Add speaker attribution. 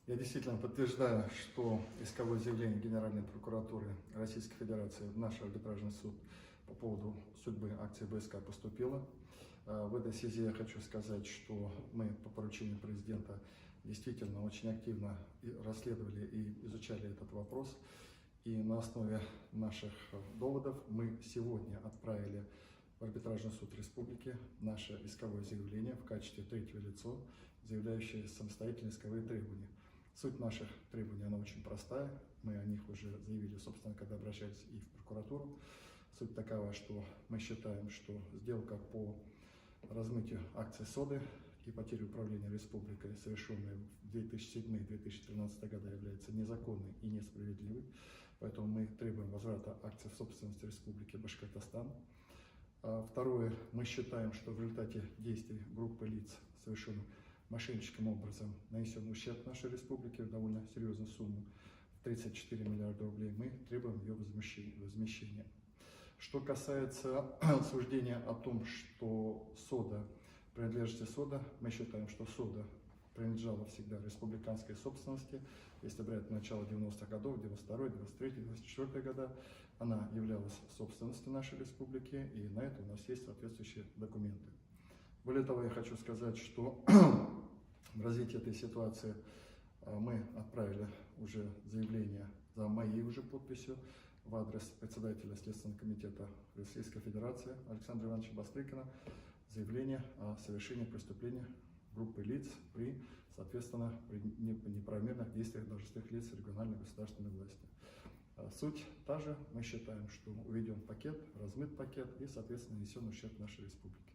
Speaker 1: Я действительно подтверждаю, что исковое заявление Генеральной прокуратуры Российской Федерации в наш арбитражный суд по поводу судьбы акции БСК поступило. В этой связи я хочу сказать, что мы по поручению президента действительно очень активно расследовали и изучали этот вопрос. И на основе наших доводов мы сегодня отправили в арбитражный суд республики наше исковое заявление в качестве третьего лица, заявляющее самостоятельные исковые требования. Суть наших требований, она очень простая. Мы о них уже заявили, собственно, когда обращались и в прокуратуру. Суть такова, что мы считаем, что сделка по размытию акций соды и потери управления республикой, совершенная в 2007-2013 года, является незаконной и несправедливой. Поэтому мы требуем возврата акций в собственности республики Башкортостан. Второе, мы считаем, что в результате действий группы лиц, совершенных мошенническим образом, нанесен ущерб нашей республике в довольно серьезную сумму в 34 миллиарда рублей. Мы требуем ее возмещения. Что касается суждения о том, что сода принадлежит сода, мы считаем, что сода принадлежала всегда республиканской собственности. Если брать начало 90-х годов, 92-й, 93-й, 94-й года, она являлась собственностью нашей республики, и на это у нас есть соответствующие документы. Более того, я хочу сказать, что в развитии этой ситуации мы отправили уже заявление за моей уже подписью в адрес председателя Следственного комитета Российской Федерации Александра Ивановича Бастрыкина заявление о совершении преступления группы лиц при, соответственно, при неправомерных действиях должностных лиц региональной государственной власти. Суть та же, мы считаем, что уведен пакет, размыт пакет и, соответственно, нанесен ущерб нашей республике.